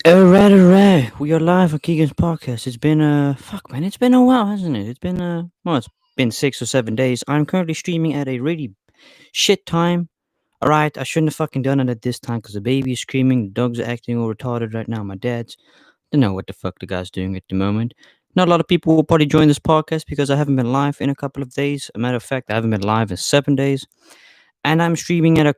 Alright. We are live on Keegan's podcast. It's been fuck man, it's been a while, hasn't it? It's been it's been 6 or 7 days. I'm currently streaming at a really shit time. Alright, I shouldn't have fucking done it at this time because the baby is screaming, the dogs are acting all retarded right now. My dad's don't know what the fuck the guy's doing at the moment. Not a lot of people will probably join this podcast because I haven't been live in a couple of days. A matter of fact, I haven't been live in 7 days. And I'm streaming at a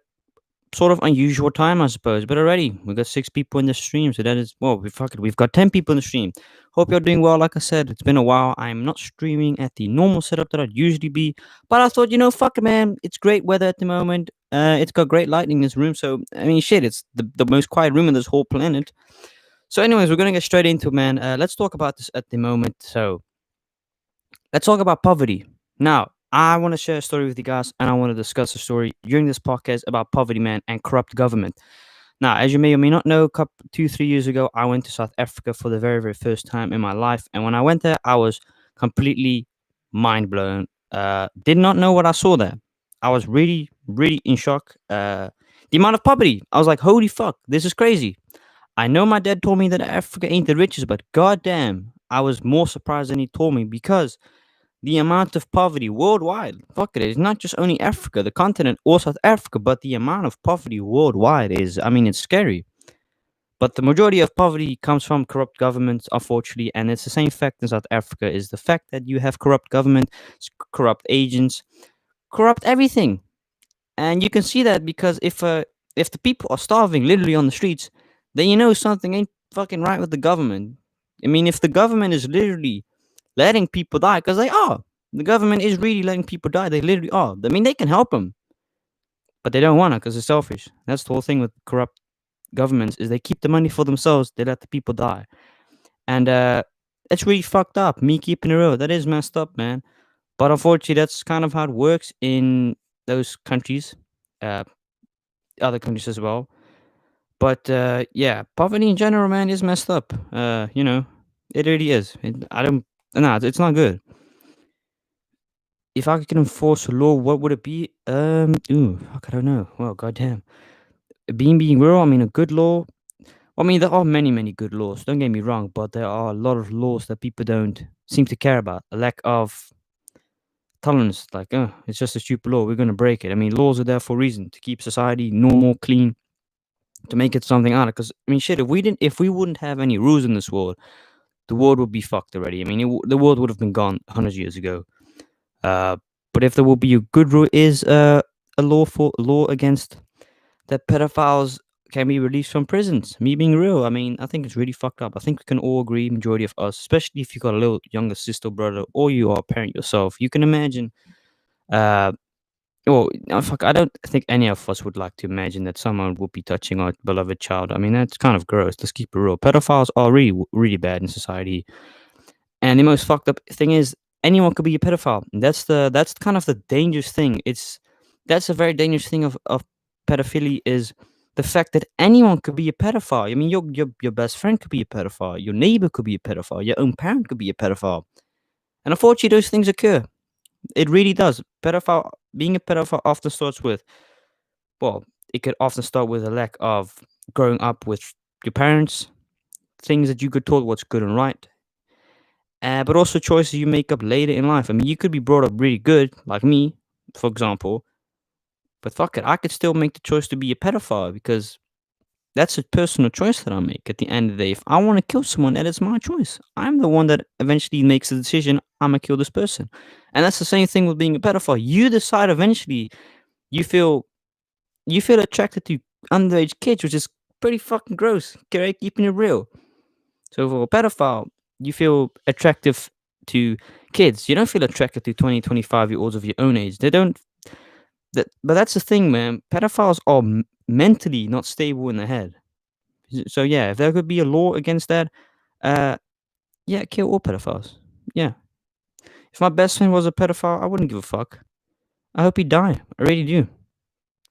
sort of unusual time, I suppose. But already we got 6 people in the stream, so that is we fuck it. We've got 10 people in the stream. Hope you're doing well. Like I said, it's been a while. I'm not streaming at the normal setup that I'd usually be, but I thought, fuck it, man. It's great weather at the moment. It's got great lighting in this room, so I mean, shit, it's the most quiet room in this whole planet. So, anyways, we're gonna get straight into it, man. Let's talk about this at the moment. So, let's talk about poverty. Now, I want to share a story with you guys, and I want to discuss a story during this podcast about poverty, man, and corrupt government. Now, as you may or may not know, 2, 3 years ago, I went to South Africa for the very, very first time in my life. And when I went there, I was completely mind blown. Did not know what I saw there. I was really, really in shock. The amount of poverty. I was like, holy fuck, this is crazy. I know my dad told me that Africa ain't the richest, but goddamn, I was more surprised than he told me because the amount of poverty worldwide. Fuck it, it's not just only Africa, the continent or South Africa, but the amount of poverty worldwide is, I mean, it's scary. But the majority of poverty comes from corrupt governments, unfortunately, and it's the same fact in South Africa is the fact that you have corrupt government, corrupt agents, corrupt everything. And you can see that because if the people are starving literally on the streets, then you know something ain't fucking right with the government. I mean, if the government is literally letting people die, because they are, the government is really letting people die. They literally are. I mean, they can help them, but they don't want to because they're selfish. That's the whole thing with corrupt governments is they keep the money for themselves. They let the people die, and it's really fucked up. Me keeping it real, that is messed up, man. But unfortunately, that's kind of how it works in those countries, uh, other countries as well. But yeah, poverty in general, man, is messed up. It really is. I don't. No, it's not good. If I could enforce a law, what would it be? Fuck, I don't know. Well, goddamn. Being real, I mean, a good law. I mean, there are many, many good laws. Don't get me wrong, but there are a lot of laws that people don't seem to care about. A lack of tolerance, like, it's just a stupid law. We're gonna break it. I mean, laws are there for a reason to keep society normal, clean, to make it something out of. Because I mean, shit, if we wouldn't have any rules in this world, the world would be fucked already. I mean, the world would have been gone 100 years ago. Uh, but if there will be a good rule, is a law against that pedophiles can be released from prisons. Me being real, I mean, I think it's really fucked up. I think we can all agree, majority of us, especially if you got a little younger sister, or brother, or you are a parent yourself, you can imagine. Uh, well, no, fuck, I don't think any of us would like to imagine that someone would be touching our beloved child. I mean, that's kind of gross. Let's keep it real. Pedophiles are really, really bad in society. And the most fucked up thing is anyone could be a pedophile. That's kind of the dangerous thing. That's a very dangerous thing of pedophilia is the fact that anyone could be a pedophile. I mean, your best friend could be a pedophile. Your neighbor could be a pedophile. Your own parent could be a pedophile. And unfortunately, those things occur. It really does. Being a pedophile often starts with, well, it could often start with a lack of growing up with your parents, things that you could taught what's good and right, but also choices you make up later in life. I mean, you could be brought up really good, like me, for example, but fuck it, I could still make the choice to be a pedophile because that's a personal choice that I make at the end of the day. If I want to kill someone, that is my choice. I'm the one that eventually makes the decision, I'm going to kill this person. And that's the same thing with being a pedophile. You decide eventually you feel you feel attracted to underage kids, which is pretty fucking gross. Okay, keeping it real. So for a pedophile, you feel attractive to kids. You don't feel attracted to 20, 25-year-olds of your own age. They don't. But that's the thing, man. Pedophiles are mentally not stable in the head. So yeah, if there could be a law against that, uh, yeah, kill all pedophiles. Yeah. If my best friend was a pedophile, I wouldn't give a fuck. I hope he die. I really do.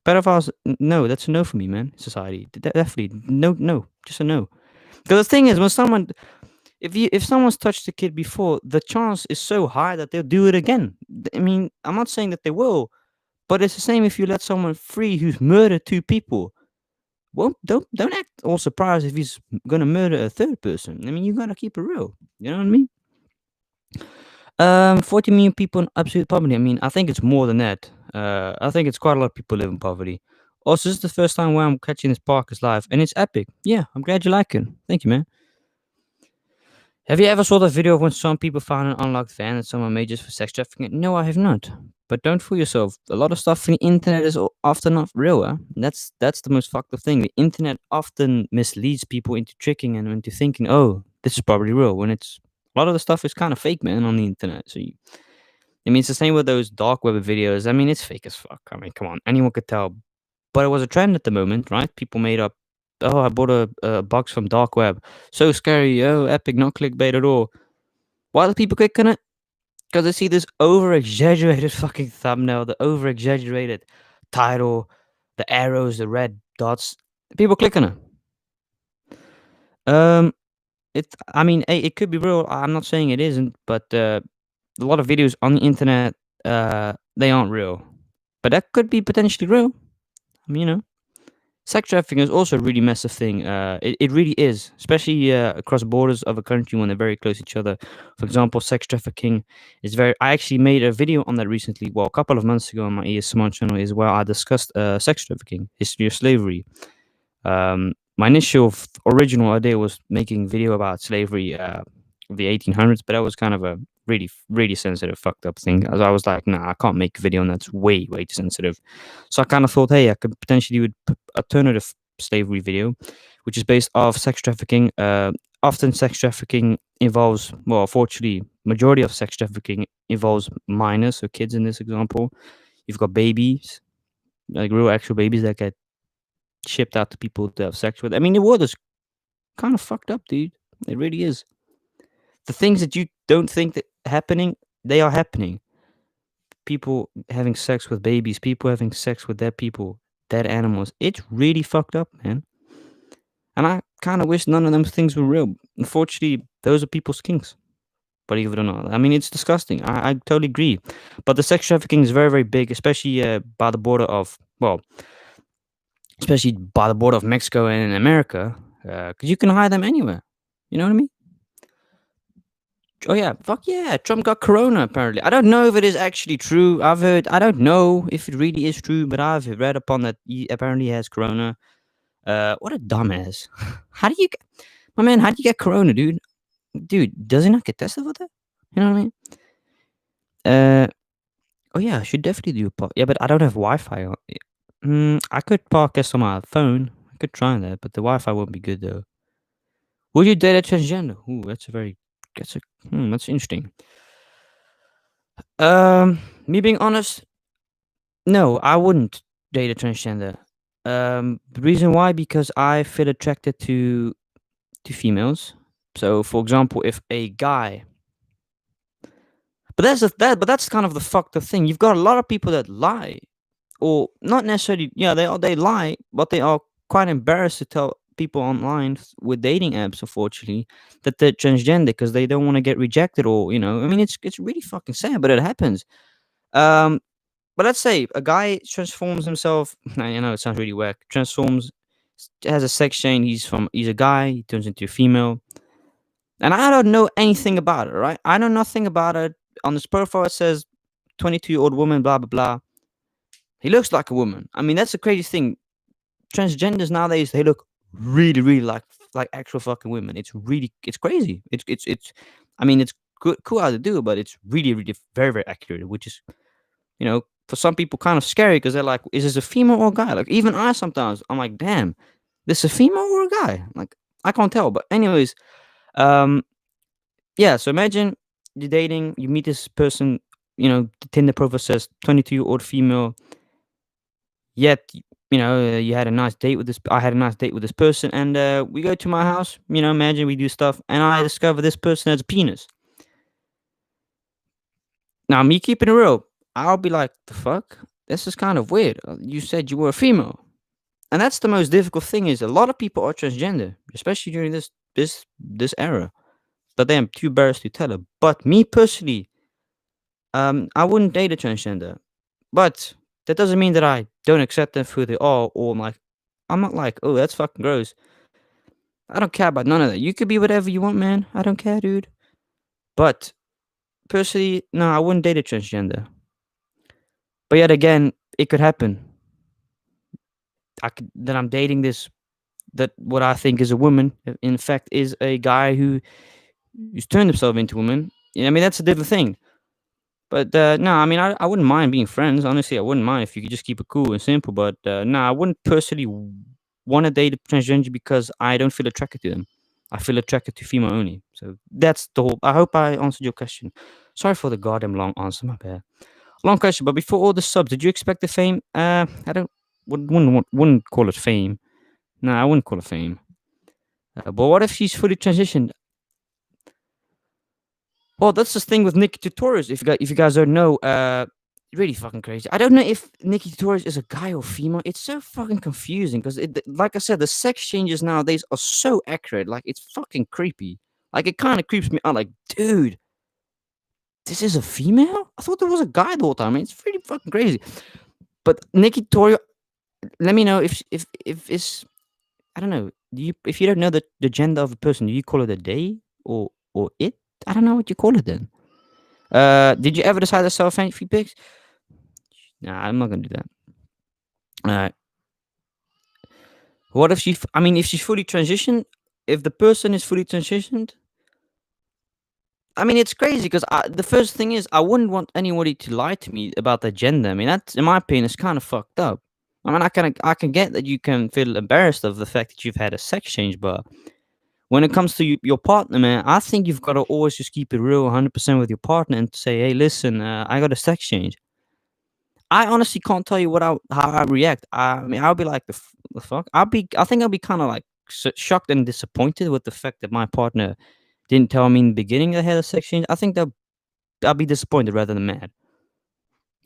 Pedophiles, no, that's a no for me, man. Society, definitely no, no, just a no. Because the thing is, when someone if someone's touched a kid before, the chance is so high that they'll do it again. I mean, I'm not saying that they will, but it's the same if you let someone free who's murdered 2 people. Well, don't act all surprised if he's gonna murder a third person. I mean, you gotta keep it real. You know what I mean? 40 million people in absolute poverty. I mean, I think it's more than that. I think it's quite a lot of people live in poverty. Also, this is the first time where I'm catching this podcast live, and it's epic. Yeah, I'm glad you like it. Thank you, man. Have you ever saw the video of when some people found an unlocked van that someone made just for sex trafficking? No, I have not. But don't fool yourself. A lot of stuff on the internet is often not real. Huh? That's the most fucked up thing. The internet often misleads people into tricking and into thinking, oh, this is probably real. When it's a lot of the stuff is kind of fake, man, on the internet. I mean, it's the same with those dark web videos. I mean, it's fake as fuck. I mean, come on, anyone could tell. But it was a trend at the moment, right? People made up, oh, I bought a box from dark web. So scary. Oh, epic, not clickbait at all. Why do people click on it? Because they see this over exaggerated fucking thumbnail, the over exaggerated title, the arrows, the red dots. People click on it. Um, I mean, it could be real. I'm not saying it isn't, but a lot of videos on the internet, they aren't real. But that could be potentially real. I mean, sex trafficking is also a really massive thing. It really is, especially across borders of a country when they're very close to each other. For example, sex trafficking is very. I actually made a video on that recently. Well, a couple of months ago on my ES channel is where I discussed sex trafficking, history of slavery. My initial original idea was making video about slavery of the 1800s, but that was kind of a really sensitive, fucked up thing. As I was like, nah, I can't make a video on that's way too sensitive. So I kind of thought, hey, I could potentially do an alternative slavery video, which is based off sex trafficking. Often sex trafficking involves, well, unfortunately, majority of sex trafficking involves minors, so kids in this example. You've got babies, like real actual babies that get shipped out to people to have sex with. I mean, the world is kind of fucked up, dude. It really is. The things that you don't think that happening, they are happening. People having sex with babies, people having sex with dead people, dead animals. It's really fucked up, man. And I kind of wish none of them things were real. Unfortunately, those are people's kinks. Believe it or not. I mean, it's disgusting. I totally agree. But the sex trafficking is very big, especially by the border of, well, especially by the border of Mexico and America, because you can hide them anywhere. You know what I mean? Oh yeah, fuck yeah! Trump got corona. Apparently, I don't know if it is actually true. I've heard. I don't know if it really is true, but I've read upon that he apparently has corona. What a dumbass! How do you, my man? How do you get corona, dude? Dude, does he not get tested for that? You know what I mean? Uh, oh yeah, I should definitely do a pod. Yeah, but I don't have Wi-Fi. I could podcast on my phone. I could try that, but the Wi-Fi won't be good though. Would you date a transgender? Ooh, that's a, that's interesting. Me being honest, no, I wouldn't date a transgender. The reason why, because I feel attracted to females. So, for example, if a guy, but that's kind of the fucked up thing. You've got a lot of people that lie, or not necessarily. Yeah, they lie, but they are quite embarrassed to tell people online with dating apps, unfortunately, that they're transgender because they don't want to get rejected, or I mean, it's really fucking sad, but it happens. Um, But let's say a guy transforms himself. I know it sounds really whack. Transforms, has a sex change. He's a guy. He turns into a female, and I don't know anything about it. Right? I know nothing about it. On his profile, it says 22-year-old woman. Blah blah blah. He looks like a woman. I mean, that's the crazy thing. Transgenders nowadays, they look really like actual fucking women. It's crazy. It's. I mean, it's cool how to do it, but it's really very accurate, which is for some people kind of scary because they're like, is this a female or a guy? Like even I sometimes I'm like, damn, this a female or a guy? Like I can't tell. But anyways, um, yeah. So imagine you're dating, you meet this person, the Tinder profile says 22-year-old female. Yet you had a nice date with this. I had a nice date with this person, and we go to my house. Imagine we do stuff, and I discover this person has a penis. Now, me keeping it real, I'll be like, the fuck? This is kind of weird. You said you were a female. And that's the most difficult thing is a lot of people are transgender, especially during this era. But they am too embarrassed to tell her. But me personally, I wouldn't date a transgender. But that doesn't mean that I don't accept them for who they are or like I'm not like, oh, that's fucking gross. I don't care about none of that. You could be whatever you want, man. I don't care, dude. But personally, no, I wouldn't date a transgender. But yet again, it could happen. That I'm dating this, that what I think is a woman, in fact, is a guy who's turned himself into a woman. Yeah, I mean, that's a different thing. But no, I mean, I wouldn't mind being friends. Honestly, I wouldn't mind if you could just keep it cool and simple. But no, I wouldn't personally want to date a transgender because I don't feel attracted to them. I feel attracted to female only. So that's the whole. I hope I answered your question. Sorry for the goddamn long answer. My bad. Long question. But before all the subs, did you expect the fame? I don't. Wouldn't call it fame. No, I wouldn't call it fame. But what if she's fully transitioned? Well, that's the thing with Nikki Tutorials. If you guys don't know, really fucking crazy. I don't know if Nikki Tutorials is a guy or female. It's so fucking confusing because, like I said, the sex changes nowadays are so accurate. Like it's fucking creepy. Like it kind of creeps me out. Like, dude, this is a female. I thought there was a guy the whole time. I mean, it's really fucking crazy. But Nikki Tutorial, let me know if it's, I don't know. If you don't know the gender of a person, do you call it a they or it? I don't know what you call it then. Did you ever decide to sell fancy pics? Nah, I'm not gonna do that. Uh, what if I mean, if she's fully transitioned, if the person is fully transitioned, I mean, it's crazy because the first thing is I wouldn't want anybody to lie to me about their gender. I mean, that's in my opinion, it's kind of fucked up. I mean, I can get that you can feel embarrassed of the fact that you've had a sex change, but when it comes to your partner, man, I think you've got to always just keep it real 100% with your partner and say, hey, listen, I got a sex change. I honestly can't tell you how I react. I mean, I'll be like the fuck. I think I'll be kind of like shocked and disappointed with the fact that my partner didn't tell me in the beginning that I had a sex change. I think that I'll be disappointed rather than mad.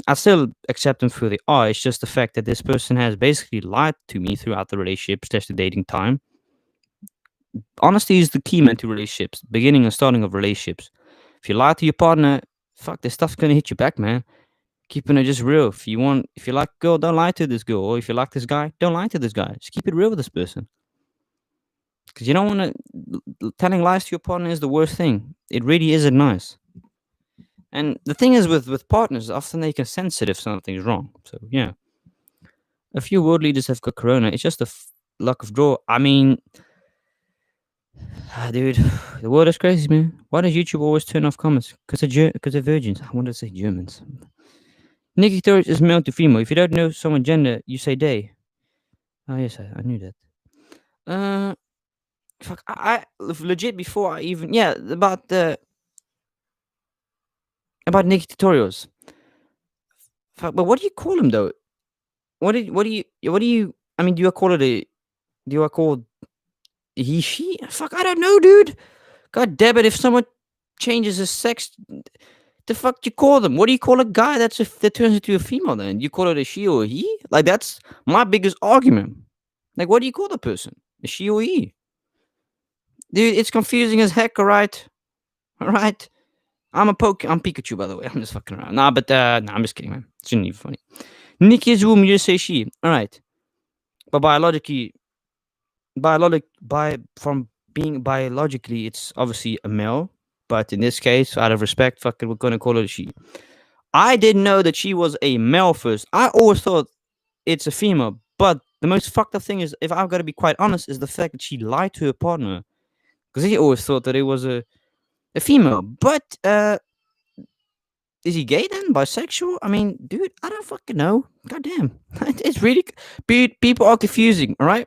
I still accept them for the it's just the fact that this person has basically lied to me throughout the relationship, slash the dating time. Honesty is the key, man, to relationships, beginning and starting of relationships. If you lie to your partner, fuck, this stuff's gonna hit you back, man. Keeping it just real. If you like a girl, don't lie to this girl. Or if you like this guy, don't lie to this guy. Just keep it real with this person. Because you don't want to. Telling lies to your partner is the worst thing. It really isn't nice. And the thing is with partners, often they can sense it if something's wrong. So, yeah. A few world leaders have got corona. It's just a luck of draw. I mean, dude, the world is crazy, man. Why does YouTube always turn off comments? Because of virgins. I wanted to say Germans. Nikki Torres is male to female. If you don't know someone's gender, you say they. Oh yes, I knew that. Fuck, I legit before I even about Nikki tutorials. Fuck, but what do you call him though? What do you? I mean, do you call it a? Do I call he she? Fuck, I don't know, dude. God damn it! If someone changes his sex, the fuck you call them? What do you call a guy that turns into a female? Then you call it a she or a he? Like that's my biggest argument. Like, what do you call the person? A she or he? Dude, it's confusing as heck, alright? Alright? I'm Pikachu, by the way. I'm just fucking around. Nah, but I'm just kidding, man. It shouldn't be funny. Nikki is a woman, you just say she. Alright. But from being biologically, it's obviously a male. But in this case, out of respect, fucking we're gonna call it a she. I didn't know that she was a male first. I always thought it's a female. But the most fucked up thing is, if I've got to be quite honest, is the fact that she lied to her partner. Because he always thought that it was a female. But is he gay then? Bisexual? I mean, dude, I don't fucking know. Goddamn. It's really people are confusing, alright?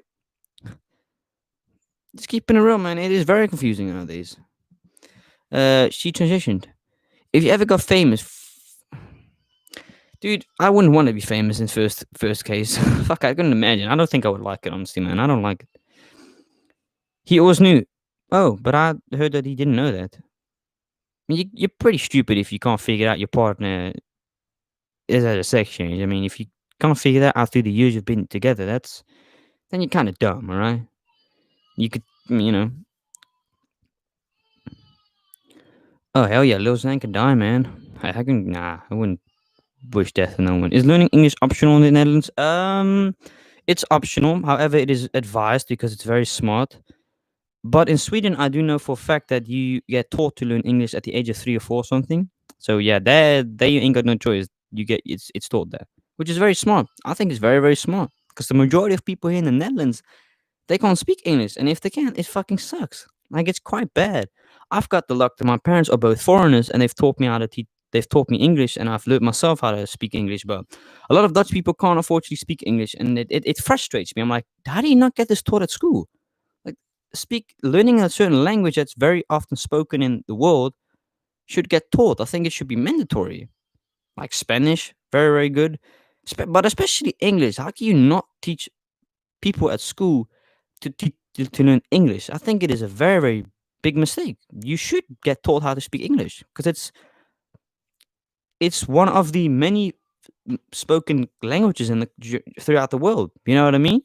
Just keeping it real, man. It is very confusing nowadays. She transitioned. If you ever got famous, dude, I wouldn't want to be famous in first case. Fuck, I couldn't imagine. I don't think I would like it, honestly, man. I don't like it. He always knew. Oh, but I heard that he didn't know that. I mean, you're pretty stupid if you can't figure out your partner is at a sex change. I mean, if you can't figure that out through the years you've been together, then you're kind of dumb, all right? You could, you know. Oh hell yeah, Lil Xan could die, man. I wouldn't wish death on no one. Is learning English optional in the Netherlands? It's optional. However, it is advised because it's very smart. But in Sweden, I do know for a fact that you get taught to learn English at the age of 3 or 4 something. So yeah, there you ain't got no choice. You get it's taught there, which is very smart. I think it's very very smart because the majority of people here in the Netherlands, they can't speak English, and if they can, it fucking sucks. Like it's quite bad. I've got the luck that my parents are both foreigners, and they've taught me how to teach. They've taught me English, and I've learned myself how to speak English. But a lot of Dutch people can't unfortunately speak English, and it frustrates me. I'm like, how do you not get this taught at school? Like, learning a certain language that's very often spoken in the world should get taught. I think it should be mandatory. Like Spanish, very very good, but especially English. How can you not teach people at school to learn English? I think it is a very very big mistake. You should get taught how to speak English because it's one of the many spoken languages throughout the world. You know what I mean?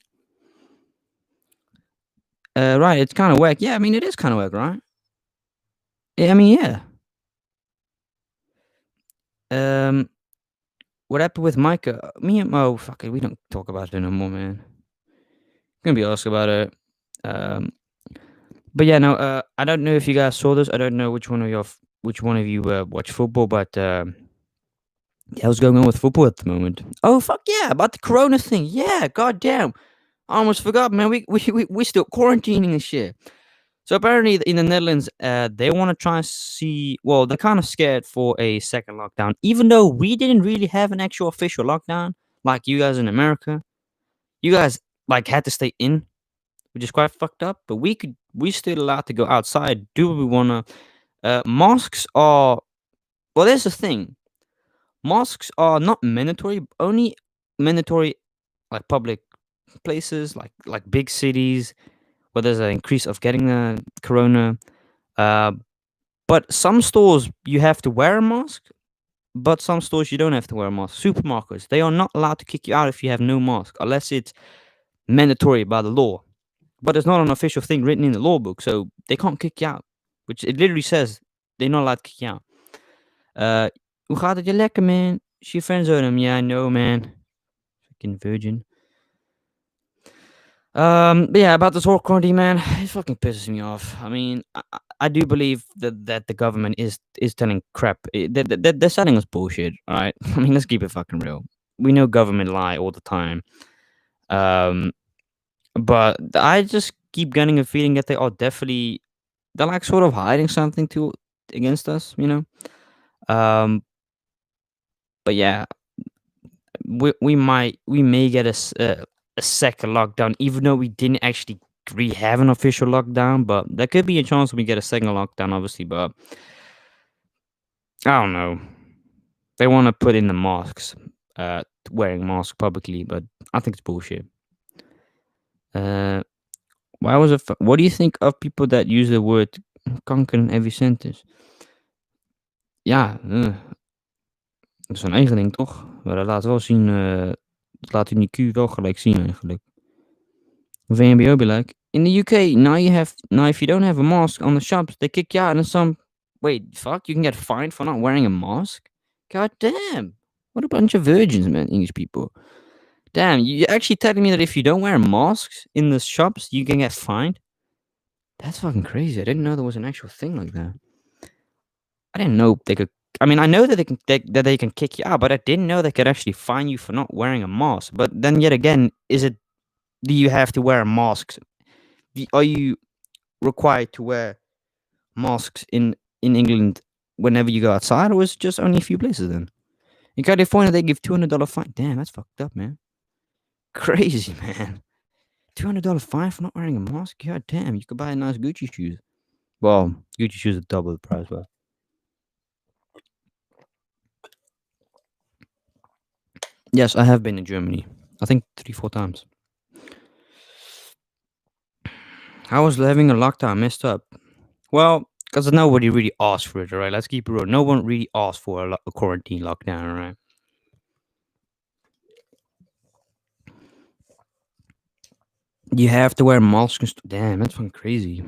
Right. It's kind of whack. Yeah, I mean it is kind of whack, right? Yeah, I mean yeah. Um, what happened with Micah? Me and fuck it, we don't talk about it no more, man. Gonna be asked about it. Um, but yeah, no. I don't know if you guys saw this. I don't know which one of you watch football, but yeah, what's going on with football at the moment? Oh fuck yeah, about the Corona thing. Yeah, goddamn. I almost forgot, man. We still quarantining and shit. So apparently in the Netherlands, they want to try and see. Well, they're kind of scared for a second lockdown, even though we didn't really have an actual official lockdown like you guys in America. You guys like had to stay in, which is quite fucked up. But we still allowed to go outside. Do what we wanna? Masks are well. There's the thing. Masks are not mandatory. Only mandatory like public places, like big cities where there's an increase of getting the corona. Uh, But some stores you have to wear a mask, but some stores you don't have to wear a mask. Supermarkets, they are not allowed to kick you out if you have no mask, unless it's mandatory by the law. But it's not an official thing written in the law book, so they can't kick you out. Which it literally says they're not allowed to kick you out. Hoe gaat het je lekker, man? She friends with him. Yeah, I know, man. Fucking virgin. But yeah, about this whole quarantine, man, it fucking pisses me off. I mean, I do believe that the government is telling crap. They're selling us bullshit. All right, I mean, let's keep it fucking real. We know government lie all the time. Um, but I just keep getting a feeling that they are definitely they're like sort of hiding something to against us. You know. But yeah, we may get a second lockdown, even though we didn't actually really have an official lockdown. But there could be a chance we get a second lockdown, obviously. But I don't know. They want to put in the masks, wearing masks publicly, but I think it's bullshit. Uh, why was it? What do you think of people that use the word kanker in every sentence? Ja, dat is een eigen ding, toch? Maar dat laat wel zien, dat laat in die Q wel gelijk zien eigenlijk. VMBO be like, in the UK, now if you don't have a mask on the shops, they kick you out and some wait, fuck, you can get fined for not wearing a mask? God damn. What a bunch of virgins, man, English people. Damn, you actually telling me that if you don't wear masks in the shops, you can get fined? That's fucking crazy. I didn't know there was an actual thing like that. I didn't know they could. I mean, I know that that they can kick you out, but I didn't know they could actually fine you for not wearing a mask. But then, yet again, do you have to wear a mask? Are you required to wear masks in England whenever you go outside, or is it just only a few places then? In California, they give $200 fine. Damn, that's fucked up, man. Crazy, man. $200 fine for not wearing a mask? God damn, you could buy a nice Gucci shoes. Well, Gucci shoes are double the price, but yes, I have been in Germany. I think 3, 4 times. How was having a lockdown messed up? Well, because nobody really asked for it, alright? Let's keep it real. No one really asked for a quarantine lockdown, alright? You have to wear masks. Damn, that's fucking crazy.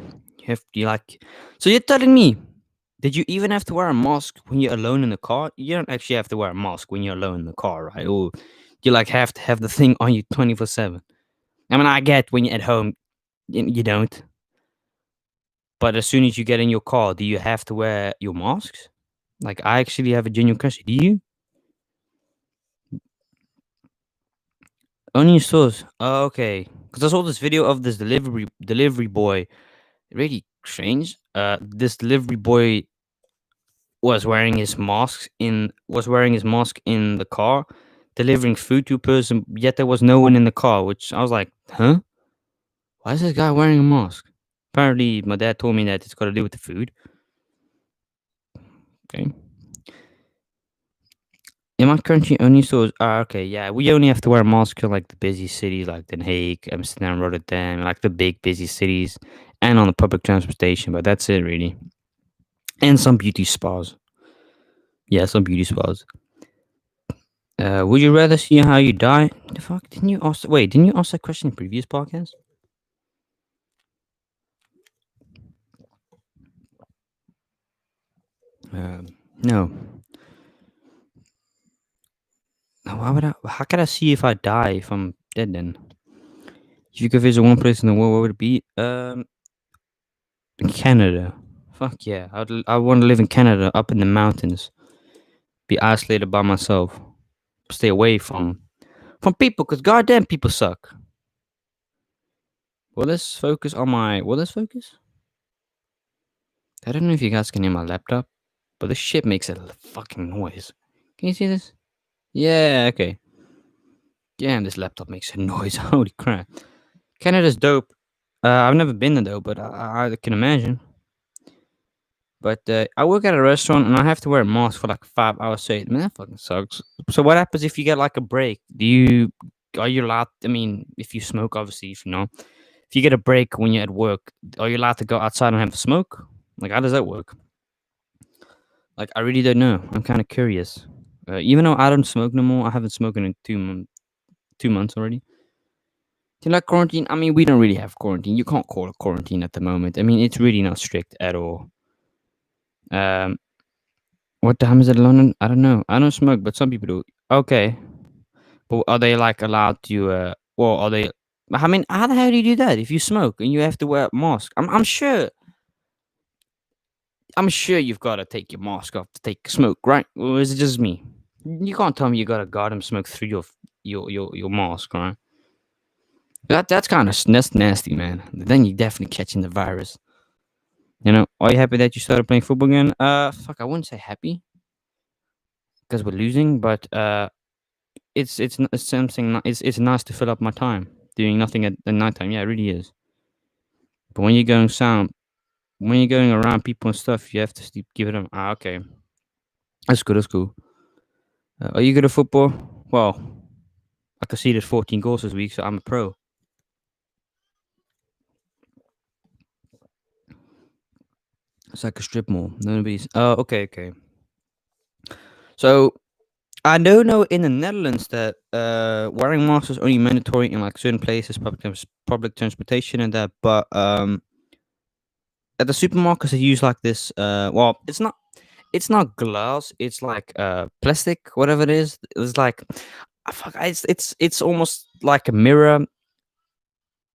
So you're telling me, did you even have to wear a mask when you're alone in the car? You don't actually have to wear a mask when you're alone in the car, right? Or you like have to have the thing on you 24/7. I mean, I get when you're at home, you don't. But as soon as you get in your car, do you have to wear your masks? Like, I actually have a genuine question. Do you? Only in stores. Oh, okay. Because I saw this video of this delivery boy. Really strange. This delivery boy was wearing his mask in the car, delivering food to a person. Yet there was no one in the car, which I was like, huh? Why is this guy wearing a mask? Apparently, my dad told me that it's got to do with the food. Okay. In my country, only stores. Okay, yeah. We only have to wear a mask in like the busy cities like Den Haag, Amsterdam, Rotterdam, like the big busy cities, and on the public transportation. But that's it, really. And some beauty spas. Yeah, some beauty spas. Would you rather see how you die? The fuck? Didn't you ask? Wait, didn't you ask that question in previous podcast? No. Why would I? How could I see if I die if I'm dead? Then, if you could visit one place in the world, what would it be? In Canada. Fuck yeah, I want to live in Canada, up in the mountains, be isolated by myself, stay away from people, cause goddamn people suck. Will this focus on my? Will this focus? I don't know if you guys can hear my laptop, but this shit makes a fucking noise. Can you see this? Yeah, okay. Damn, this laptop makes a noise. Holy crap. Canada's dope. I've never been there though, but I can imagine. But I work at a restaurant and I have to wear a mask for like 5 hours straight. I mean, that fucking sucks. So what happens if you get like a break? Are you allowed? I mean, if you smoke, obviously, if you know, if you get a break when you're at work, are you allowed to go outside and have a smoke? Like, how does that work? Like, I really don't know. I'm kind of curious. Even though I don't smoke no more, I haven't smoked in 2 months already. Do you like quarantine? I mean, we don't really have quarantine. You can't call it quarantine at the moment. I mean, it's really not strict at all. Um, what time is it in London? I don't know. I don't smoke, but some people do. Okay, but are they like allowed to? Well, are they? I mean, how the hell do you do that if you smoke and you have to wear a mask? I'm sure. I'm sure you've got to take your mask off to take smoke, right? Or is it just me? You can't tell me you got to goddamn smoke through your mask, right? That's kind of that's nasty, man. Then you're definitely catching the virus. You know, are you happy that you started playing football again? Fuck, I wouldn't say happy because we're losing, but it's something. It's nice to fill up my time doing nothing at nighttime. Yeah, it really is. But when you're going around people and stuff, you have to give it up. Okay, that's good. That's cool. Are you good at football? Well, I conceded 14 goals this week, so I'm a pro. It's like a strip mall. Nobody's. Oh, okay, okay. So I don't know in the Netherlands that wearing masks is only mandatory in like certain places, public transportation and that. But at the supermarkets they use like this. Well, it's not glass. It's like plastic, whatever it is. It's like, fuck. It's almost like a mirror.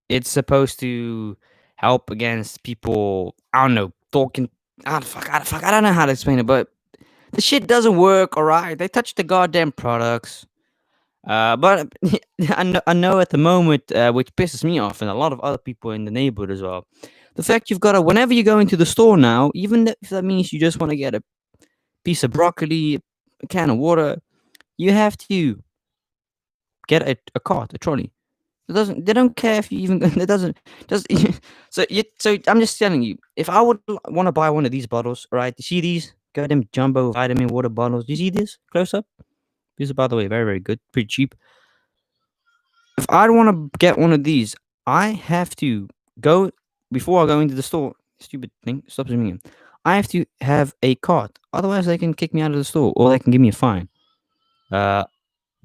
It's supposed to help against people. I don't know, talking. Fuck. I don't know how to explain it, but the shit doesn't work. All right, they touch the goddamn products. But I know at the moment, which pisses me off, and a lot of other people in the neighborhood as well. The fact you've got to, whenever you go into the store now, even if that means you just want to get a piece of broccoli, a can of water, you have to get a cart, a trolley. It doesn't. They don't care if you even. It doesn't. Just So I'm just telling you, if I would want to buy one of these bottles, right? You see these goddamn jumbo vitamin water bottles? Do you see this close up? These are, by the way, very very good, pretty cheap. If I want to get one of these, I have to go before I go into the store. Stupid thing, stop zooming in. I have to have a cart, otherwise they can kick me out of the store or they can give me a fine. Uh,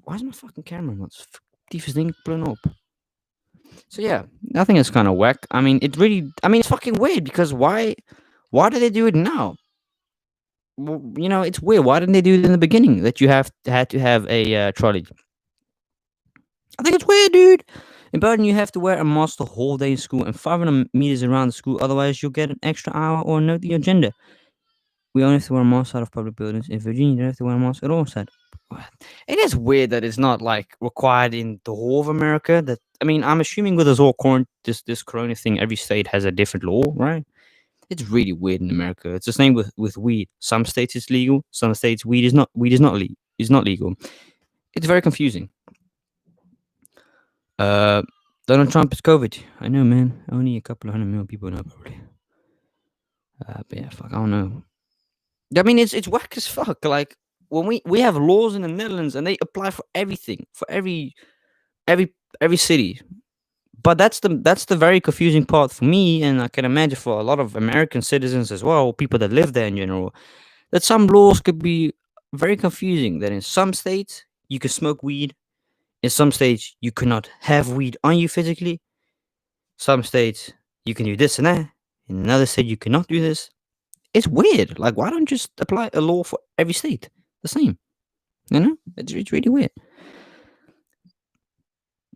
why is my fucking camera not this thing blown up? So yeah, I think it's kind of whack. I mean, it really. I mean, it's fucking weird because why? Why do they do it now? Well, it's weird. Why didn't they do it in the beginning that you had to have a trolley? I think it's weird, dude. In Berlin, you have to wear a mask the whole day in school and 500 meters around the school. Otherwise, you'll get an extra hour or note your gender. We only have to wear a mask out of public buildings. In Virginia, you don't have to wear a mask at all. Said it is weird that it's not like required in the whole of America. That I mean, I'm assuming with this Corona thing, every state has a different law, right? It's really weird in America. It's the same with weed. Some states it's legal. Some states weed is not. Weed is not legal. It's very confusing. Uh, Donald Trump is COVID. I know, man. Only a couple of 100 million people know probably. But yeah, fuck. I don't know. I mean, it's whack as fuck. Like when we have laws in the Netherlands and they apply for everything, for every every city. But that's the very confusing part for me, and I can imagine for a lot of American citizens as well, people that live there in general, that some laws could be very confusing. That in some states you can smoke weed, in some states you cannot have weed on you physically. Some states you can do this and that. In another state you cannot do this. It's weird. Like, why don't you just apply a law for every state the same? You know, it's really weird.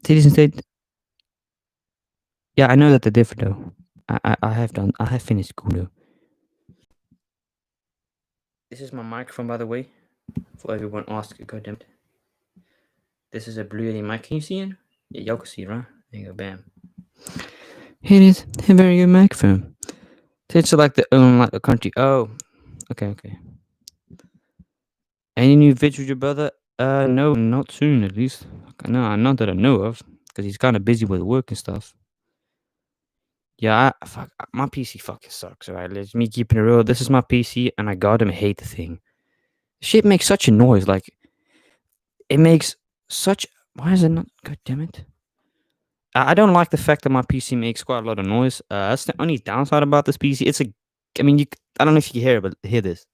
Cities and states. Yeah, I know that they're different though. I have finished school though. This is my microphone, by the way, for everyone asking. Goddamn it. This is a Blue Yeti mic. Can you see it? Yeah, y'all can see it, right? There you go, bam. Here it is. A very good microphone. It's like the like the country. Oh, okay, okay. Any new vids with your brother? No, not soon at least. No, not that I know of, because he's kind of busy with work and stuff. Yeah, fuck, my PC fucking sucks. Alright, let's me keeping it real. This is my PC, and I goddamn hate the thing. Shit makes such a noise. Like it makes such. Why is it not? God damn it! I don't like the fact that my PC makes quite a lot of noise. That's the only downside about this PC. It's a. I mean, I don't know if you can hear it, but hear this.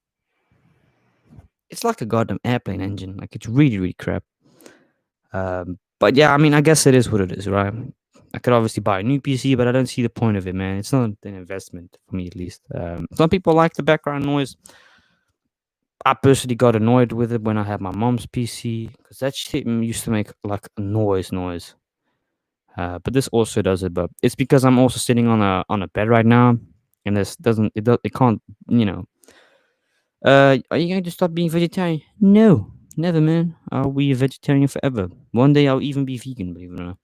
It's like a goddamn airplane engine. Like it's really, really crap. But yeah, I mean, I guess it is what it is, right? I could obviously buy a new PC, but I don't see the point of it, man. It's not an investment for me, at least. Some people like the background noise. I personally got annoyed with it when I had my mom's PC because that shit used to make like noise. But this also does it, but it's because I'm also sitting on a bed right now, and this doesn't it can't you know. Are you going to stop being vegetarian? No, never, man. I'll be a vegetarian forever. One day I'll even be vegan, believe it or not.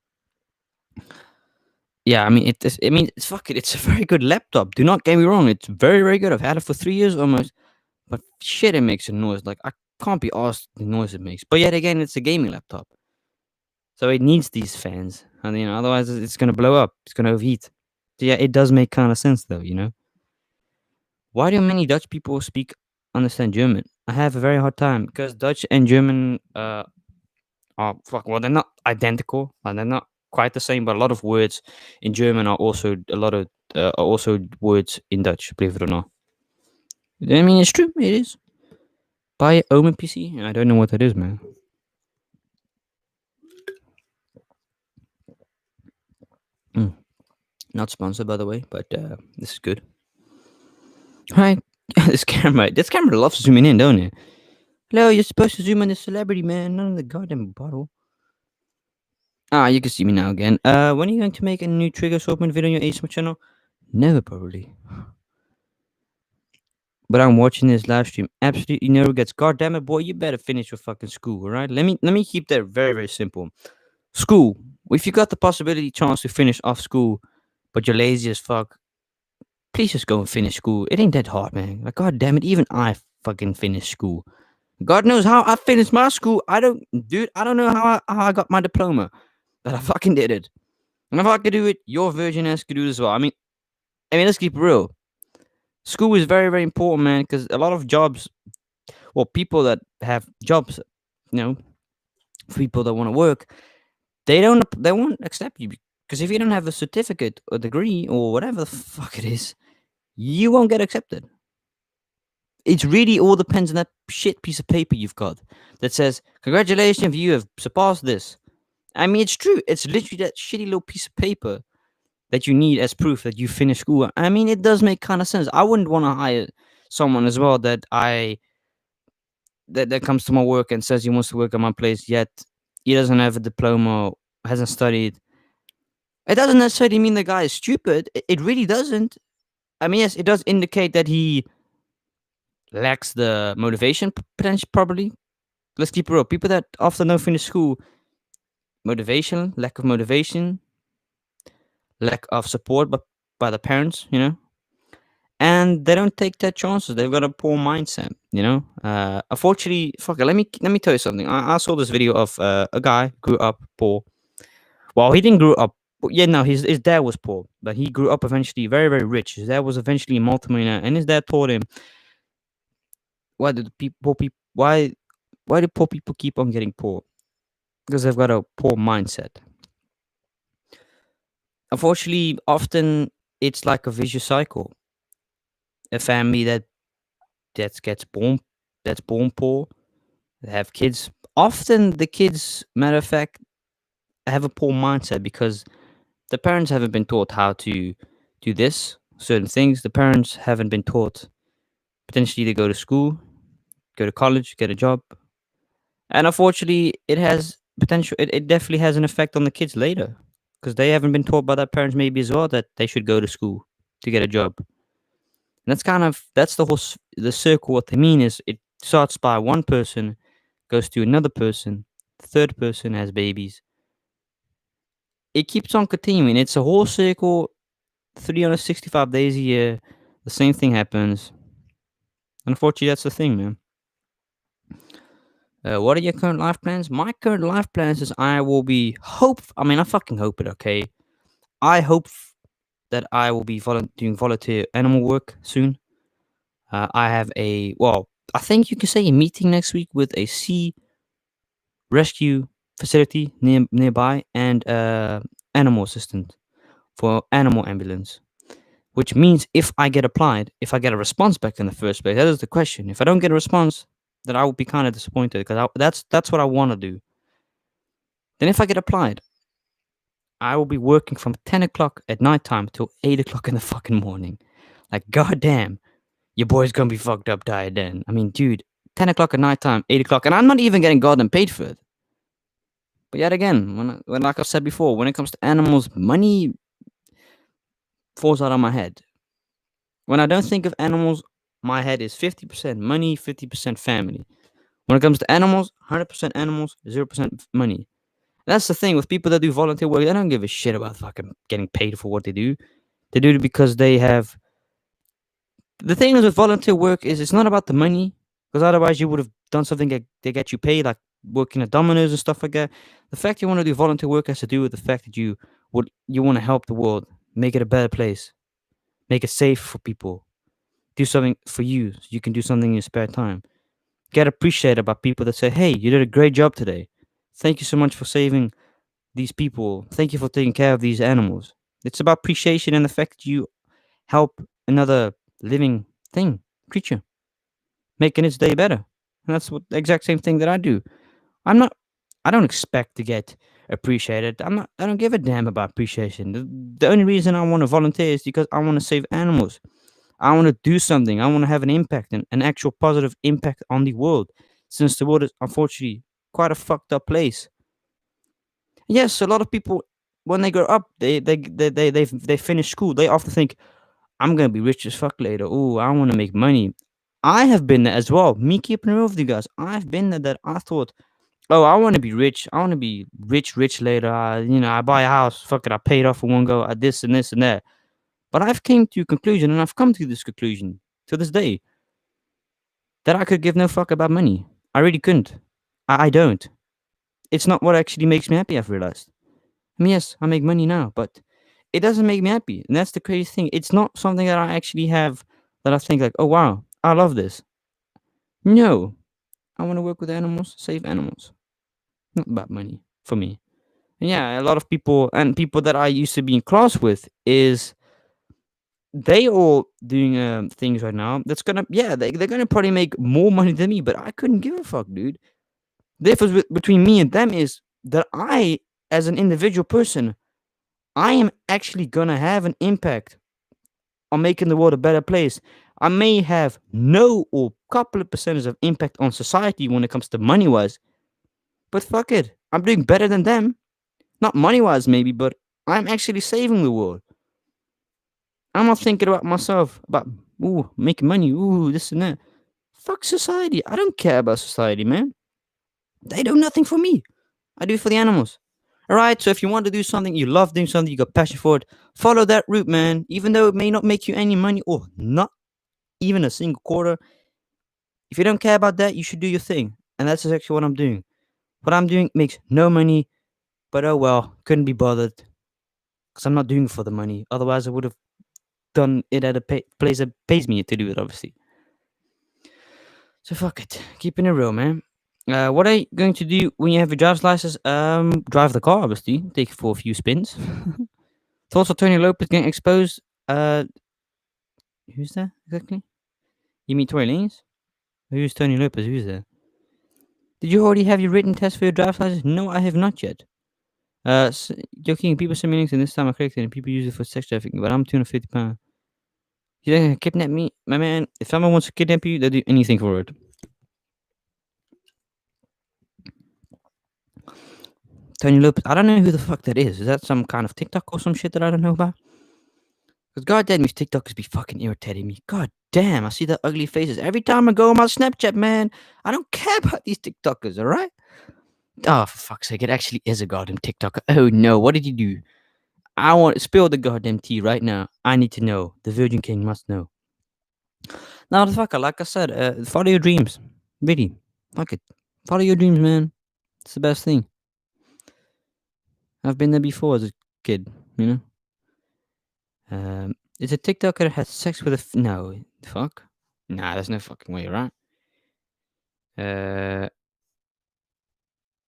Yeah, I mean it. I mean it's fuck it. It's a very good laptop. Do not get me wrong. It's very very good. I've had it for 3 years almost. But shit, it makes a noise. Like I can't be asked the noise it makes. But yet again, it's a gaming laptop, so it needs these fans, and otherwise it's gonna blow up. It's gonna overheat. So yeah, it does make kind of sense though. Why do many Dutch people understand German? I have a very hard time because Dutch and German are fuck. Well, they're not identical, and they're not quite the same. But a lot of words in German are also a lot of are also words in Dutch. Believe it or not. I mean, it's true. It is. Buy Omen PC. I don't know what that is, man. Mm. Not sponsored, by the way, but this is good. Right. This camera loves zooming in, don't it? Hello, you're supposed to zoom on the celebrity, man, not on the goddamn bottle. Ah, you can see me now again. When are you going to make a new trigger assortment video on your ASMR channel? Never, probably. But I'm watching this live stream. Absolutely no regrets. God damn it, boy, you better finish your fucking school, alright? Let me keep that very, very simple. School. If you got the possibility chance to finish off school, but you're lazy as fuck, please just go and finish school. It ain't that hard, man. Like, god damn it, even I fucking finished school. God knows how I finished my school. I don't, dude. I don't know how I got my diploma, but I fucking did it. And if I could do it, your virgin ass could do it as well. I mean, let's keep it real. School is very, very important, man, because a lot of jobs, well, people that have jobs, you know, people that want to work, they won't accept you because if you don't have a certificate or degree or whatever the fuck it is, you won't get accepted. It really all depends on that shit piece of paper you've got that says, "Congratulations, you have surpassed this." I mean, it's true. It's literally that shitty little piece of paper that you need as proof that you finished school. I mean, it does make kind of sense. I wouldn't want to hire someone as well that comes to my work and says he wants to work at my place, yet he doesn't have a diploma, hasn't studied. It doesn't necessarily mean the guy is stupid. It really doesn't. I mean, yes, it does indicate that he lacks the motivation, potentially, probably. Let's keep it real. People that often don't finish school, motivation, lack of motivation, lack of support by the parents, and they don't take their chances. They've got a poor mindset, Unfortunately, fuck it. Let me tell you something. I saw this video of a guy grew up poor. Well, he didn't grow up. Yeah, no, his dad was poor, but he grew up eventually very very rich. His dad was eventually a multimillionaire, and his dad told him, "Why do the poor people why do poor people keep on getting poor? Because they've got a poor mindset." Unfortunately, often it's like a vicious cycle. A family that gets born that's born poor, they have kids. Often the kids, matter of fact, have a poor mindset because the parents haven't been taught how to do this certain things. The parents haven't been taught potentially to go to school, go to college, get a job, and unfortunately, it has potential. It definitely has an effect on the kids later because they haven't been taught by their parents maybe as well that they should go to school to get a job. And that's the whole the circle. What they mean is it starts by one person, goes to another person, third person has babies. It keeps on continuing. It's a whole circle, 365 days a year. The same thing happens. Unfortunately, that's the thing, man. What are your current life plans? My current life plans is I will be hope. I mean, I fucking hope it. Okay, I hope that I will be doing volunteer animal work soon. I have I think you can say a meeting next week with a sea rescue facility nearby and animal assistant for animal ambulance. Which means if I get a response back in the first place, that is the question. If I don't get a response, then I will be kind of disappointed because that's what I want to do. Then if I get applied, I will be working from 10 o'clock at night time till 8 o'clock in the fucking morning. Like goddamn, your boy's gonna be fucked up tired then. I mean, dude, 10 o'clock at night time, 8 o'clock, and I'm not even getting goddamn paid for it. But yet again, when like I said before, when it comes to animals, money falls out of my head. When I don't think of animals, my head is 50% money, 50% family. When it comes to animals, 100% animals, 0% money. That's the thing with people that do volunteer work. They don't give a shit about fucking getting paid for what they do. They do it because they have. The thing is with volunteer work is it's not about the money, because otherwise you would have done something that they get you paid, like working at Domino's and stuff like that. The fact you want to do volunteer work has to do with the fact that you want to help the world, make it a better place, make it safe for people, do something for you so you can do something in your spare time. Get appreciated by people that say, "Hey, you did a great job today. Thank you so much for saving these people. Thank you for taking care of these animals." It's about appreciation and the fact that you help another living thing, creature, making its day better. And that's what the exact same thing that I do. I'm not I don't expect to get appreciated. I don't give a damn about appreciation. The only reason I want to volunteer is because I want to save animals. I want to do something. I want to have an impact, an actual positive impact on the world, since the world is unfortunately quite a fucked up place. Yes, a lot of people when they grow up, they finish school. They often think, "I'm gonna be rich as fuck later. Oh, I want to make money." I have been there as well. Me keeping it real with you guys, I've been there. That I thought, "Oh, I want to be rich. I want to be rich later. I buy a house. Fuck it, I pay it off in one go. I this and this and that." But I've came to a conclusion, and I've come to this conclusion to this day that I could give no fuck about money. I really couldn't. I don't. It's not what actually makes me happy. I've realized. I mean, yes, I make money now, but it doesn't make me happy, and that's the crazy thing. It's not something that I actually have that I think like, oh wow, I love this. No, I want to work with animals, save animals. Not about money for me. And yeah, a lot of people and people that I used to be in class with is they all doing things right now that's gonna they're gonna probably make more money than me, but I couldn't give a fuck, dude. The difference between me and them is that I, as an individual person, I am actually gonna have an impact on making the world a better place. I may have no or couple of percentage of impact on society when it comes to money wise, but fuck it, I'm doing better than them. Not money wise maybe, but I'm actually saving the world. I'm not thinking about myself, about making money, this and that. Fuck society. I don't care about society, man. They do nothing for me. I do it for the animals. Alright, so if you want to do something, you love doing something, you got passion for it, follow that route, man. Even though it may not make you any money or not even a single quarter, if you don't care about that, you should do your thing. And that's exactly what I'm doing. What I'm doing makes no money, but oh well, couldn't be bothered. Because I'm not doing it for the money. Otherwise, I would have done it at a place that pays me to do it, obviously. So fuck it. Keeping it real, man. What are you going to do when you have your driver's license? Drive the car, obviously. Take it for a few spins. Thoughts on Tony Lopez getting exposed? Who's that exactly? You mean Tory Lanez? Who's Tony Lopez? Who's that? Did you already have your written test for your driver's license? No, I have not yet. Joking, people send me links and this time I clicked it and people use it for sex trafficking, but I'm £250. You gonna kidnap me? My man, if someone wants to kidnap you, they'll do anything for it. Tony Lopez, I don't know who the fuck that is. Is that some kind of TikTok or some shit that I don't know about? Because goddamn, these TikTokers be fucking irritating me. God damn, I see their ugly faces every time I go on my Snapchat, man. I don't care about these TikTokers, alright? Oh, for fuck's sake, it actually is a goddamn TikToker. Oh no, what did you do? I want to spill the goddamn tea right now. I need to know. The Virgin King must know. Now, the fucker, like I said, follow your dreams. Really. Fuck it. Follow your dreams, man. It's the best thing. I've been there before as a kid, you know? Is a TikToker that has sex with a. No. Fuck? Nah, there's no fucking way, right?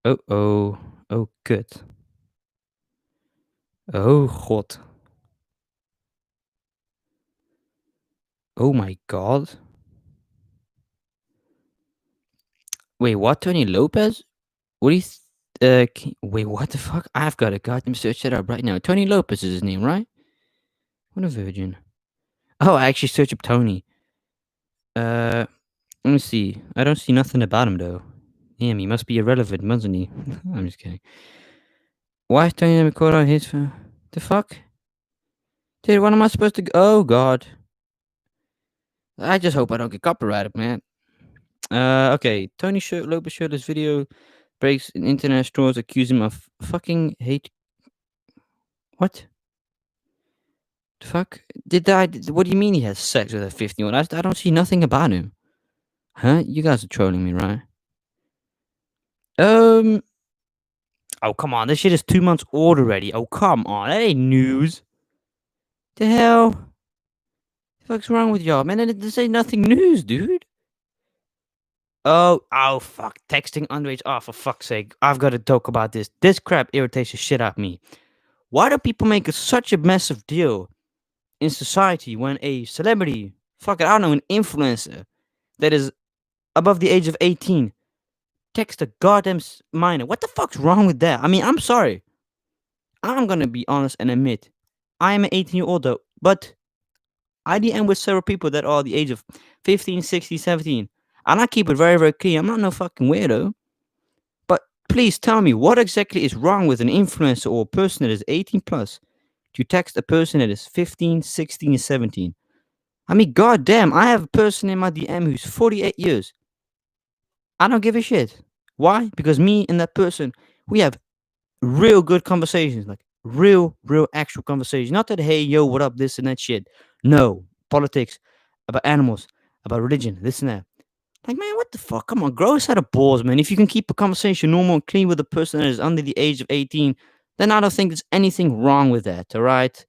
Oh. Oh, good. Oh, god. Oh my god. Wait, what? Tony Lopez? What do you. Wait, what the fuck? I've got to goddamn search that up right now. Tony Lopez is his name, right? What a virgin. Oh, I actually searched up Tony. Let me see. I don't see nothing about him though. Damn, he must be irrelevant, mustn't he? I'm just kidding. Why is Tony never caught on his phone? The fuck? Dude, what am I supposed to? Oh god. I just hope I don't get copyrighted, man. Okay. Tony Lopez shirtless video breaks an internet stores, accuse him of fucking hate. What? The fuck? What do you mean he has sex with a 15-year-old? I don't see nothing about him. Huh? You guys are trolling me, right? Oh, come on. This shit is 2 months old already. Oh, come on. That ain't news. The hell? The fuck's wrong with y'all, man? This ain't nothing news, dude. Oh, fuck. Texting underage. Oh, for fuck's sake. I've got to talk about this. This crap irritates the shit out of me. Why do people make such a massive deal in society when a celebrity, fuck it, I don't know, an influencer that is above the age of 18 text a goddamn minor? What the fuck's wrong with that? I mean, I'm sorry. I'm gonna be honest and admit, I am an 18-year-old though, but I DM with several people that are the age of 15, 16, 17. And I keep it very, very clear. I'm not no fucking weirdo. But please tell me what exactly is wrong with an influencer or a person that is 18 plus to text a person that is 15, 16, 17. I mean, goddamn, I have a person in my DM who's 48 years. I don't give a shit. Why? Because me and that person, we have real good conversations, like real actual conversations. Not that, hey, yo, what up, this and that shit. No, politics, about animals, about religion, this and that. Like, man, what the fuck? Come on, grow a set of balls, man. If you can keep a conversation normal and clean with a person that is under the age of 18, then I don't think there's anything wrong with that, all right?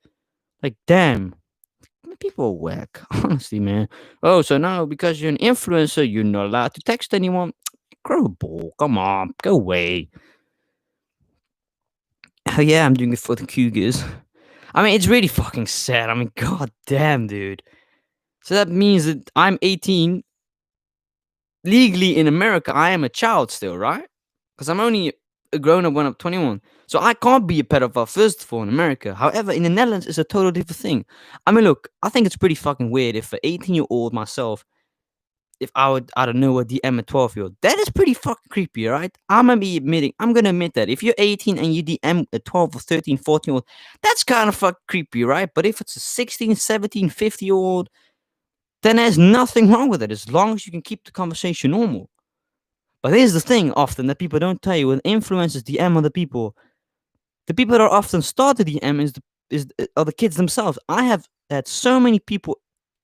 Like, damn. People are whack, honestly, man. Oh, so now because you're an influencer, you're not allowed to text anyone? Grow a ball. Come on, go away. Oh, yeah, I'm doing it for the Cougars. I mean, it's really fucking sad. I mean, god damn, dude. So that means that I'm 18. Legally in America, I am a child still, right? Because I'm only a grown up when I'm 21. So I can't be a pedophile, first of all, in America. However, in the Netherlands, it's a totally different thing. I mean, look, I think it's pretty fucking weird if an 18-year-old myself if I would, I don't know, a DM a 12-year-old. That is pretty fucking creepy, right? I'm gonna admit that. If you're 18 and you DM a 12 or 13, 14-year-old, that's kind of fucking creepy, right? But if it's a 16, 17, 50-year-old, then there's nothing wrong with it as long as you can keep the conversation normal. But here's the thing often that people don't tell you when influencers DM other people, the people that are often start the DM are the kids themselves. I have had so many people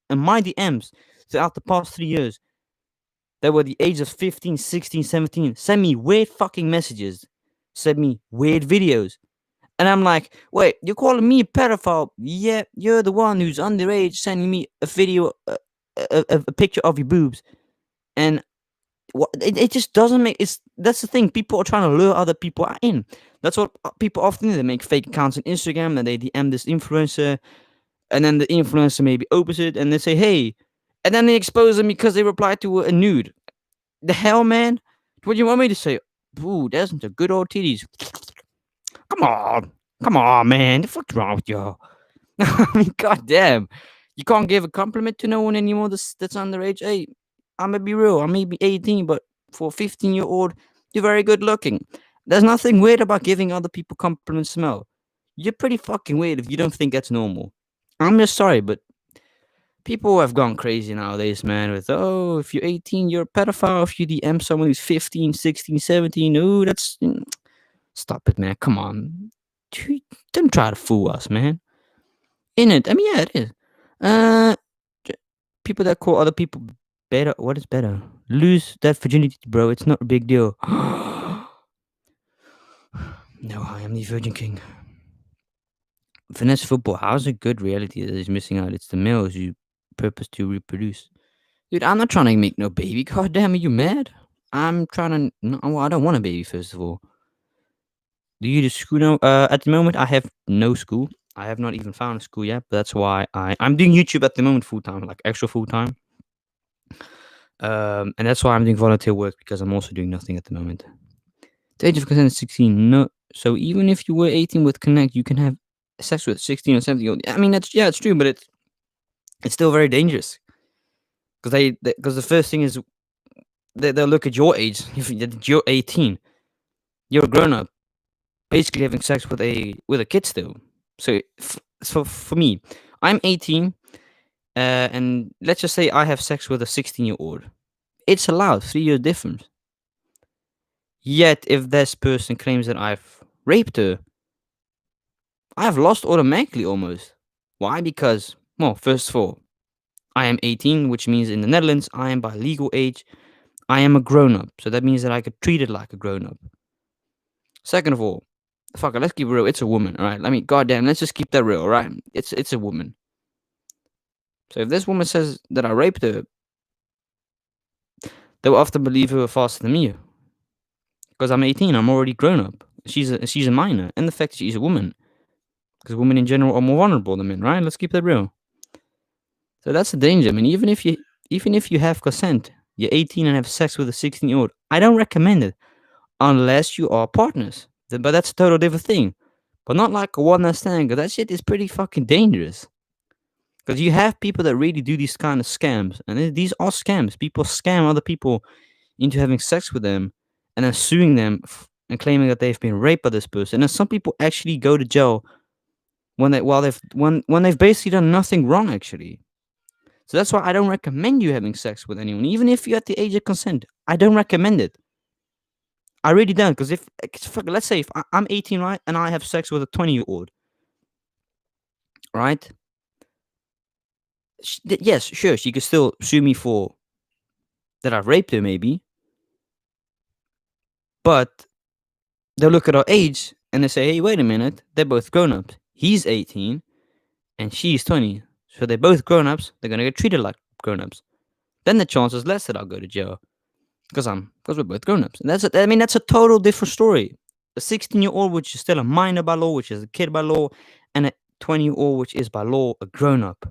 in my DMs throughout the past 3 years that were the age of 15, 16, 17 send me weird fucking messages, send me weird videos. And I'm like, wait, you're calling me a pedophile? Yeah, you're the one who's underage sending me a video, a picture of your boobs. And it just doesn't make it's that's the thing. People are trying to lure other people in. That's what people often do. They make fake accounts on Instagram and they DM this influencer, and then the influencer maybe opens it and they say, hey, and then they expose them because they replied to a nude. The hell, man? What do you want me to say? Ooh, that's some good old titties. Come on. Come on, man. The fuck's wrong with you? I mean, goddamn. You can't give a compliment to no one anymore that's underage. Hey, I'm gonna be real. I may be 18, but for a 15-year-old, you're very good looking. There's nothing weird about giving other people compliments, Smell. You're pretty fucking weird if you don't think that's normal. I'm just sorry, but people have gone crazy nowadays, man, with, oh, if you're 18, you're a pedophile. If you DM someone who's 15, 16, 17, ooh, that's. Stop it, man. Come on. Don't try to fool us, man. In it. I mean, yeah, it is. Uh, People that call other people better. What is better? Lose that virginity, bro. It's not a big deal. No, I am the Virgin King. Finesse football. How's a good reality that is missing out? It's the males who purpose to reproduce. Dude, I'm not trying to make no baby. God damn, are you mad? I'm trying to. No, well, I don't want a baby, first of all. Do you do school now? At the moment, I have no school. I have not even found a school yet. But that's why I'm doing YouTube at the moment full time, like extra full time. And that's why I'm doing volunteer work because I'm also doing nothing at the moment. The age of consent is 16. No, so even if you were 18 with Connect, you can have sex with 16 or 17. I mean, that's yeah, it's true, but it's still very dangerous because because the first thing is they'll look at your age. If you're 18, you're a grown up, basically having sex with a kid still. So for me, I'm 18, and let's just say I have sex with a 16-year-old. It's allowed, 3 years difference. Yet, if this person claims that I've raped her, I've lost automatically almost. Why? Because, well, first of all, I am 18, which means in the Netherlands, I am by legal age, I am a grown up. So that means that I get treated like a grown up. Second of all, fuck it, let's keep it real. It's a woman, all right? I mean, goddamn, let's just keep that real, all right? It's a woman. So if this woman says that I raped her, they will often believe her faster than me. Because I'm 18, I'm already grown up. She's a minor, and the fact that she's a woman, because women in general are more vulnerable than men, right? Let's keep that real. So that's the danger. I mean, even if you have consent, you're 18 and have sex with a 16-year-old, I don't recommend it unless you are partners. But that's a total different thing. But not like a one night stand, because that shit is pretty fucking dangerous. Because you have people that really do these kind of scams, and these are scams. People scam other people into having sex with them, and then suing them and claiming that they've been raped by this person. And some people actually go to jail when they've basically done nothing wrong, actually. So that's why I don't recommend you having sex with anyone, even if you're at the age of consent. I don't recommend it. I really don't, because let's say if I'm 18, right, and I have sex with a 20-year-old, right? Yes, sure, she could still sue me for that I've raped her, maybe. But they'll look at our age and they say, hey, wait a minute, they're both grown ups. He's 18 and she's 20. So they're both grown ups. They're going to get treated like grown ups. Then the chance is less that I'll go to jail because we're both grown ups. And that's a total different story. A 16-year-old, which is still a minor by law, which is a kid by law, and a 20-year-old, which is by law a grown up.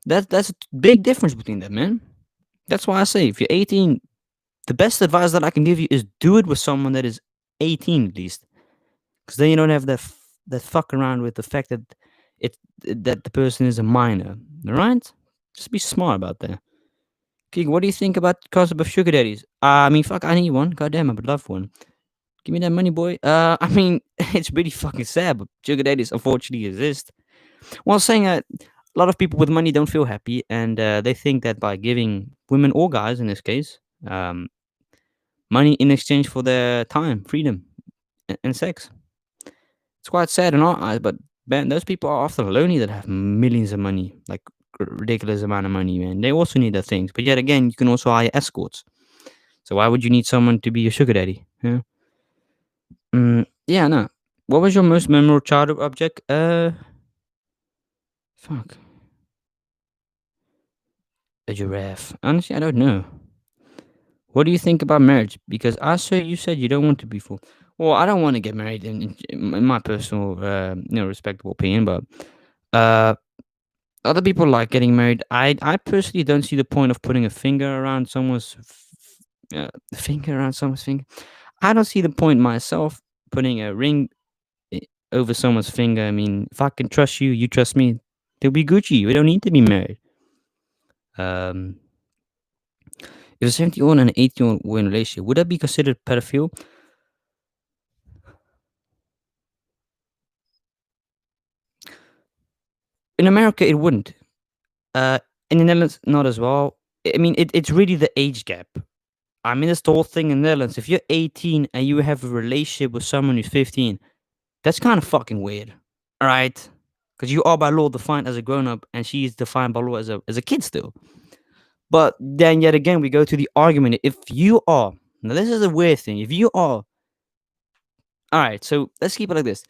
That's a big difference between them, man. That's why I say if you're 18, the best advice that I can give you is do it with someone that is 18 at least, because then you don't have that fuck around with the fact that that the person is a minor. All right, just be smart about that. Keegan, what do you think about the concept of sugar daddies? I mean, fuck, I need one. Goddamn, I would love one. Give me that money, boy. I mean, it's really fucking sad, but sugar daddies unfortunately exist. Well, saying that a lot of people with money don't feel happy, and they think that by giving women or guys, in this case, um, money in exchange for their time, freedom, and sex. It's quite sad in our eyes, but man, those people are often lonely that have millions of money, like ridiculous amount of money, man. They also need their things, but yet again, you can also hire escorts. So why would you need someone to be your sugar daddy? Yeah. Yeah. No. What was your most memorable childhood object? Fuck. A giraffe. Honestly, I don't know. What do you think about marriage? Because I saw you said you don't want to be full. Well, I don't want to get married in my personal, respectable opinion, but uh, other people like getting married. I personally don't see the point of putting a finger around finger around someone's finger. I don't see the point myself putting a ring i- over someone's finger. I mean, if I can trust you, you trust me. They'll be Gucci. We don't need to be married. Um, if a 70-year-old and an 80-year-old were in a relationship, would that be considered pedophile? In America, it wouldn't. Uh, in the Netherlands, not as well. I mean, it's really the age gap. I mean, it's the whole thing in the Netherlands. If you're 18 and you have a relationship with someone who's 15, that's kind of fucking weird. All right? Because you are by law defined as a grown up and she is defined by law as a kid still. But then, yet again, we go to the argument. If you are, now this is a weird thing. If you are, all right, so let's keep it like this.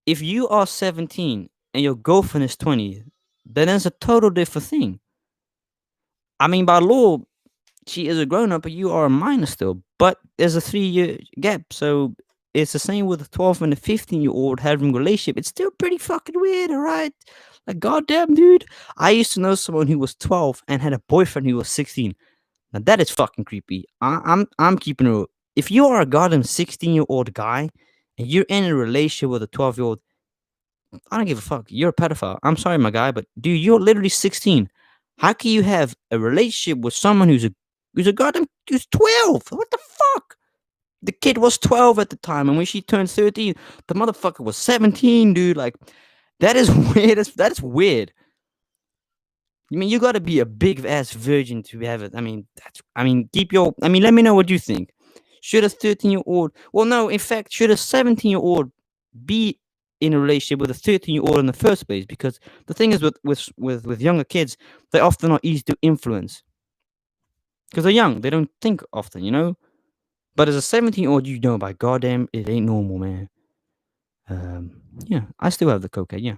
If you are 17 and your girlfriend is 20, then it's a total different thing. I mean, by law, she is a grown up, but you are a minor still. But there's a 3 year gap, so it's the same with a 12 and a 15-year old having a relationship. It's still pretty fucking weird, all right? Like, goddamn, dude. I used to know someone who was 12 and had a boyfriend who was 16. Now that is fucking creepy. I'm keeping it. If you are a goddamn 16-year-old guy and you're in a relationship with a 12-year-old, I don't give a fuck. You're a pedophile. I'm sorry, my guy, but dude, you're literally 16. How can you have a relationship with someone who's a goddamn who's 12? What the fuck? The kid was 12 at the time, and when she turned 13, the motherfucker was 17, dude. Like, that is weird. That's weird. I mean, you gotta be a big ass virgin to have it. I mean, keep your. I mean, let me know what you think. Should a 13-year-old? Well, no. In fact, should a 17-year-old be in a relationship with a 13-year-old in the first place? Because the thing is, with younger kids, they often are easy to influence because they're young. They don't think often, you know. But as a 17-year-old, you know, by goddamn, it ain't normal, man. Yeah, I still have the cocaine. Yeah.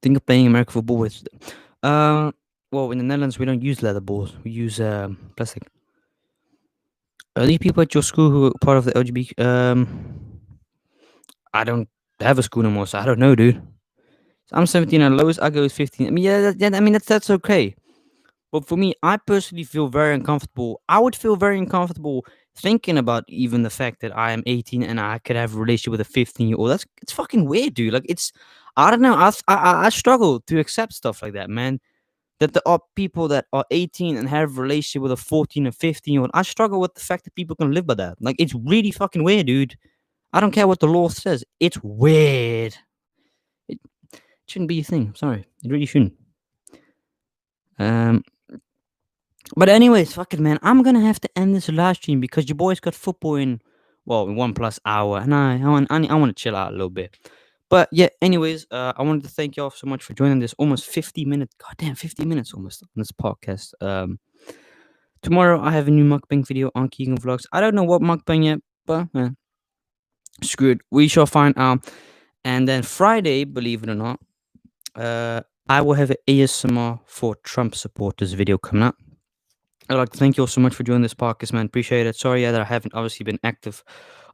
Think of playing American football with. Uh, well, in the Netherlands, we don't use leather balls. We use plastic. Are these people at your school who are part of the LGBT? I don't have a school no more, so I don't know, dude. I'm 17 and lowest I go is 15. I mean, yeah, I mean that's okay. But for me, I personally feel very uncomfortable. I would feel very uncomfortable thinking about even the fact that I am 18 and I could have a relationship with a 15-year-old. It's fucking weird, dude. Like it's, I don't know. I struggle to accept stuff like that, man. That there are people that are 18 and have a relationship with a 14 and 15-year-old. I struggle with the fact that people can live by that. Like it's really fucking weird, dude. I don't care what the law says. It's weird. It shouldn't be a thing. Sorry, it really shouldn't. Um, But anyways, fuck it, man. I'm gonna have to end this live stream because your boy's got football in 1 plus hour, and I want to chill out a little bit. But yeah, anyways, I wanted to thank y'all so much for joining this almost 50 minute, goddamn 50 minutes almost on this podcast. Tomorrow I have a new mukbang video on Keegan Vlogs. I don't know what mukbang yet, but screw it. We shall find out. And then Friday, believe it or not, uh, I will have an ASMR for Trump supporters video coming up. I'd like to thank you all so much for joining this podcast, man. Appreciate it. Sorry, that I haven't obviously been active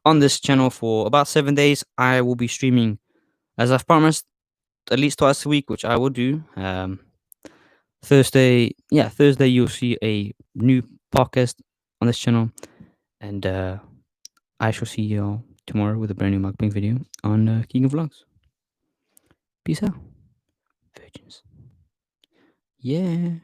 on this channel for about 7 days. I will be streaming, as I've promised, at least twice a week, which I will do. Thursday you'll see a new podcast on this channel, and I shall see you all tomorrow with a brand new mukbang video on King of Vlogs. Peace out, virgins. Yeah.